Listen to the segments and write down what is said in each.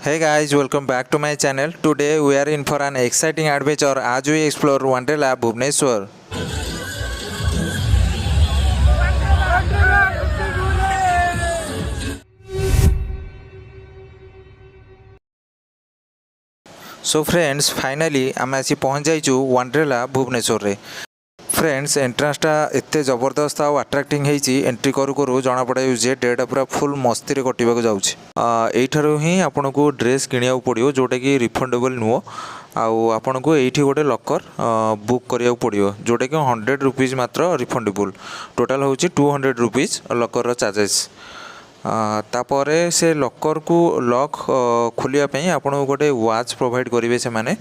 Hey guys, welcome back to my channel. Today we are in for an exciting adventure as we explore Wonderla Bhubaneswar. So friends, finally आम आसी पहुँच जाइचु Wonderla Bhubaneswar रे। Friends एंट्रांसटा एत जबरदस्त आउ अट्राक्टिंग होती entry करू करू जना पड़े जे डेटा पूरा फुल मस्ती रे कटिबाक जाऊँ ही आपन को ड्रेस किनिया पड़ो जोटा कि रिफंडेबल नुह आउ आपन को ये गोटे लकर बुक करिया पड़ो जोटा कि 100 रुपीज मात्र रिफंडेबल टोटाल हूँ 200 रुपीज लकर चार्जेस तापरे से लकर को लॉक खोलिया आपन को गोटे वाच प्रोवाइड करेंगे से माने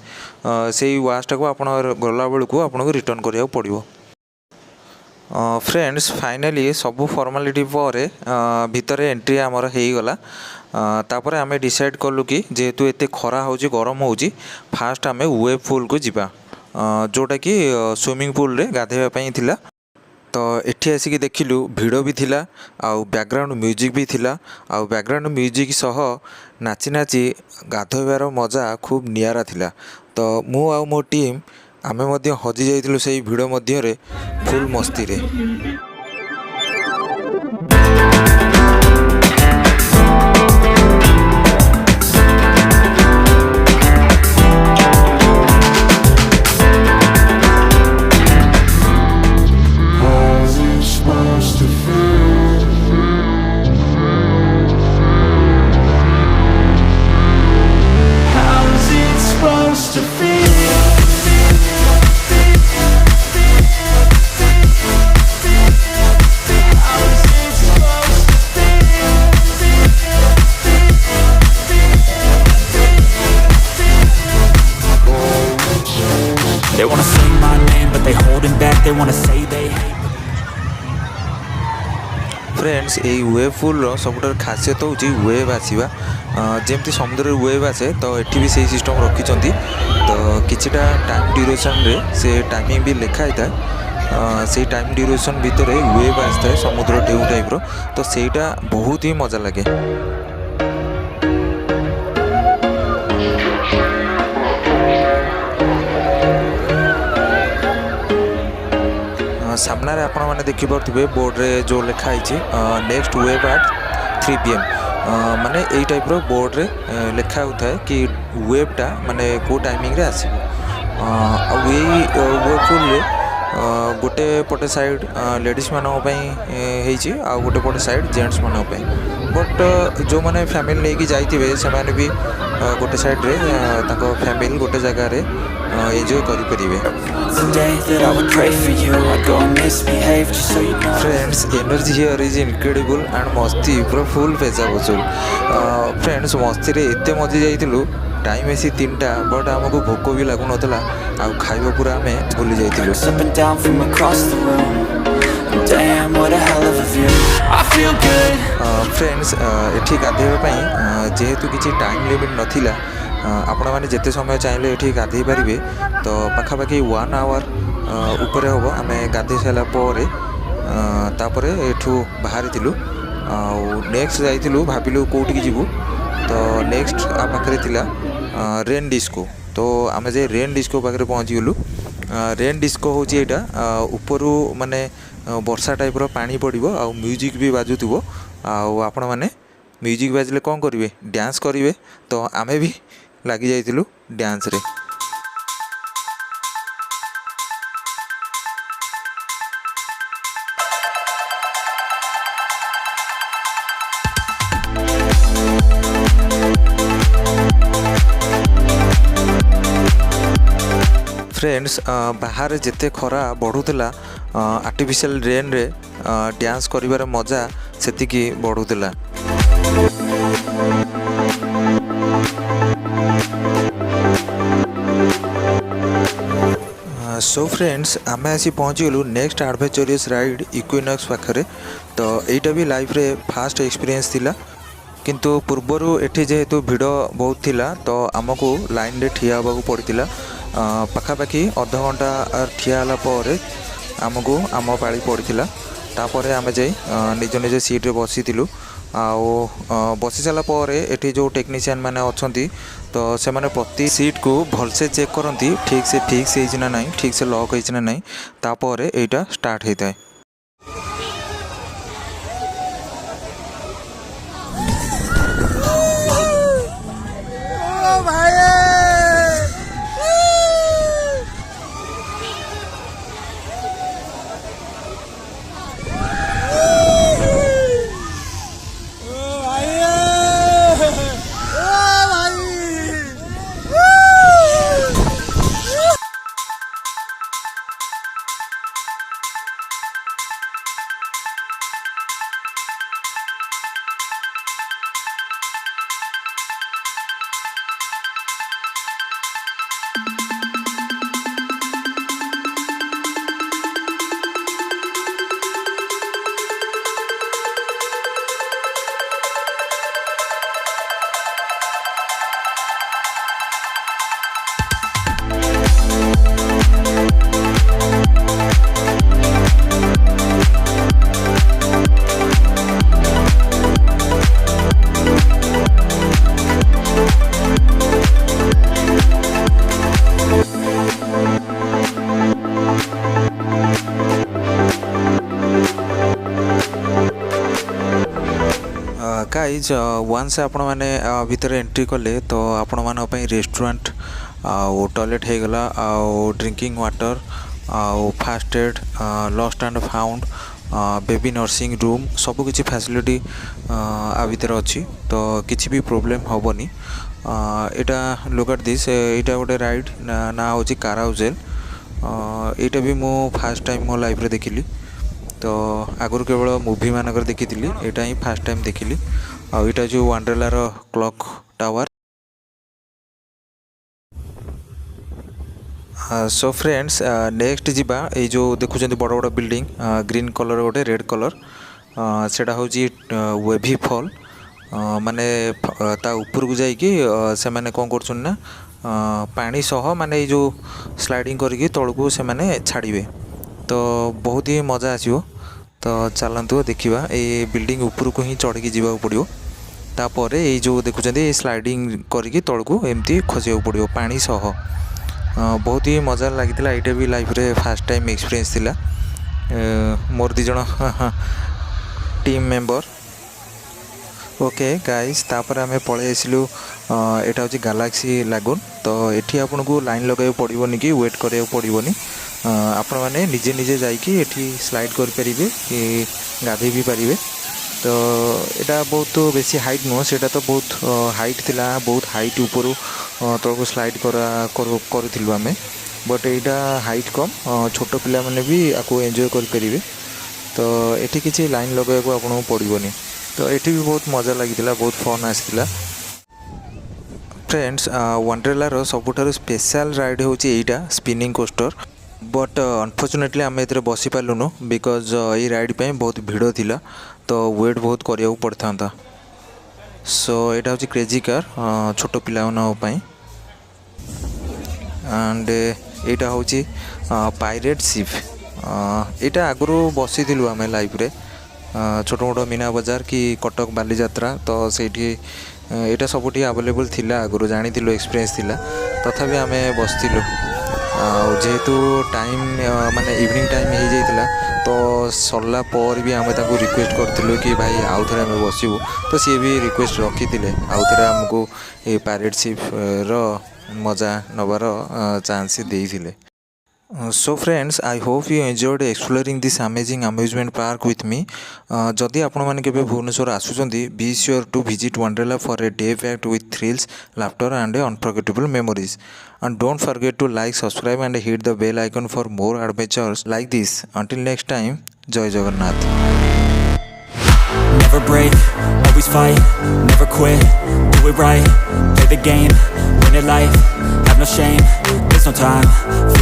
से वाचटा को आपन गला बेलू को आपन को रिटर्न करिया पड़ो। फ्रेंड्स फाइनली सबू फॉर्मालिटी पर भितर एंट्री आमर हो गला तापर आमे डिसाइड कलु कि जेहेतु एते खरा होची गरम होची फास्ट आमे वेव पूल को जिबा जोटा कि स्विमिंग पूल रे गाधेबा पई थिला। तो एठी आसिक देखिलु भिड़ भी थिला आउ बैकग्राउंड म्यूजिक भी थिला आउ बैकग्राउंड म्यूजिक सह नाची नाची गाधोबार मजा खूब नियारा थिला। तो मु आउ मो टीम आमे मध्य हजि जाइतिलु सेही भिड़ मध्य रे फुल मस्ती रे। They wanna say my name but they holding back, they wanna say they hate me. Friends ये वेव पूल सबुठ खासियत होची वेव आसवा जमती समुद्र वेव आसे तो एठी भी सही सिस्टम रखी तो किछिटा टाइम ड्यूरेशन रे से टाइमिंग भी लिखाई था से टाइम ड्यूरेशन भितर वेव आसता है समुद्र ढेउ टाइप रो तो सेटा बहुत ही मजा लगे। सामने आपण मैंने देखिपे बोर्ड रे जो लिखाई नेक्स्ट वेव एट 3 PM माने यही टाइप रो बोर्ड रे लिखा होता है कि वेवटा माने को टाइमिंग रे आसीबो वेव पूल रे गोटे पटे साइड लेडीज मानक पई आ गोटे पटे साइड जेंट्स मानक पई बट जो माने फैमिली लेके जाइतिबे से माने भी गोटे साइड रे ताको फैमिली गोटे जगह रे एंजॉय करि परिबे। Friends energy here is incredible and मस्ती पूरा फुल पैसा वसूल। फ्रेंड्स मस्ती रे एते मजी जाइतिलु टाइम ऐसी 3टा बट आमको भोक भी लागु नथला आ खाइबो पूरा आमे भूली जाइतिलु। फ्रेंड्स एठी गाधेबा पई जेहेतु किछि टाइम लिमिट नथिला आपण मैंने जिते समय चाहिए ये गाधे पारे तो पाखापाखि 1 आवर उपरे हम आम गाधे सारापर तापर एठू बाहरी नेक्स्ट जाइलु भाविलु कौटिक जीवु तो नेक्स्ट आ पाखे रेन डिस्को तो आम जे रेन डिस्को पाखे पहुँची गलु। रेन डिस्को हूँ यहाँ उपरू माने वर्षा टाइप रो पानी पड़ो आ म्यूजिक भी बाजुव आपण मैंने म्यूजिक बाजिले कौन करेंगे डांस करेंगे तो आमे भी लगी जाइलु डांस रे। फ्रेंड्स बाहर जिते खरा बढ़ुला आर्टिफिशियल रेन रे डांस करिवार मजा सेतिकी बढ़ुला। सो फ्रेंड्स आमे आसी पहुँची गलु नेक्स्ट एडवेंचरस राइड इक्विनॉक्स पाखरे तो यहीटा भी लाइफ रे फास्ट एक्सपीरियंस थिला किंतु पूर्वरु एठी जेहेतु भिड़ बहुत थिला तो आमको लाइन रे ठिया होबाकू पड़ितिला पाखापाखि अध घंटा ठिया होला पर आमको आम पाली पड़ितिला तापर आमे जाई निज निज सीट रे बसितिलु बसी सारा पर ये जो टेक्नीशियन मैंने अच्छा तो से मैंने प्रति सीट को भलसे चेक करती ठीक से फिक्स होना ना ठीक से लॉक होना ना तापर यहाँ स्टार्ट होता है। गाइज वन्स आपण मैंने भितर एंट्री कले तो आपण मान रेस्टोरेंट टॉयलेट हो गला drinking water first aid lost and found baby nursing room सबकि फैसिलिटी आ भितर अच्छी तो किसी भी प्रोब्लेम हेनी। यहाँ लुक एट दिस यहाँ गोटे राइड ना हूँ काराउजेल यहाँ भी मु फास्ट टाइम मो लाइफ रे देखिली तो आगुरी केवल मूवी मानक देखी यहाँ ही फास्ट टाइम देखिली आईटा जो वंडरलार clock tower. So friends next जीवा ये जो देखुं बड़ बड़ बिल्डिंग ग्रीन कलर गोटे रेड कलर सेटा हूँ वेवी फॉल माने ता ऊपर को जाइए से मैंने कौन कर पानी सह माने जो स्लाइडिंग करके तलू से मैंने छाड़े तो बहुत ही मजा आसो। तो चलतु देखा ये बिल्डिंग ऊपर को ही चढ़ी जावाक पड़ो तापर ये जो देखुं स्लाइडिंग करके तलू एमती खसिया पड़ो पानी सह बहुत ही मजा लगी यहाँ भी लाइफ रे फास्ट टाइम एक्सपीरियंस थिला मोर दी जण टीम मेंबर। ओके गाइस तापर आम पलि आसलु यहाँ हूँ गैलेक्सी लागून तो ये आपन को लाइन लगे पड़ोनी कि वेट करा पड़ोनी आपण मैंने निजे निजे जाइए स्लाइड करें कि गाधे भी पारे तो यहाँ बहुत बेसी हाइट नुह से तो बहुत हाइट थिला बहुत हाइट ऊपर तक स्लाइड करूँ आम बट यहाँ हाइट कम छोट पिला माने भी आपको एंजॉय करें तो ये किसी लाइन लगे आपको पड़ोनी तो ये भी बहुत मजा लगी बहुत फन आसाला। फ्रेंड्स वंडरलार सबुठार स्पेशल राइड हूँ यहाँ स्पिनिंग कोस्टर बट अनफॉर्चुनेटली आम ए बसी पार्लुनु बिकज ये राइड पे बहुत भीड़ थिला तो वेट बहुत करिया पड़ता था। सो यहाँ हूँ क्रेजी कार छोट पिला एंड यहाँ हूँ पायरेट शिप यहाँ आगु बसी आम लाइफ रे छोट मोट मीना बजार कि कटक बाली यात्रा तो सेठी यहाँ सबुठी अवेलेबल थिला आगु जानी एक्सपीरियंस थिला तथापि आम बसलु जेहेतु टाइम माने इवनिंग टाइम हो जाइला तो सरला पर भी आम रिक्वेस्ट करूँ कि भाई आउ थे आम बसबू तो सी भी रिक्वेस्ट रखी आउ थे आमको ये पायरेट शिप रो मजा नबार चांस देइथिले। So friends I hope you enjoyed exploring this amazing amusement park with me जदि आपण मैंने केबे भुवनेश्वर आसुचंदी be sure to visit Wonderla for a day packed with thrills laughter and unforgettable memories and don't forget to like, subscribe and hit the bell icon for more adventures like this. Until next time, Jai Jagannath. Never break, always fight, never quit, do it right, play the game, win it life, have no shame, there's no time.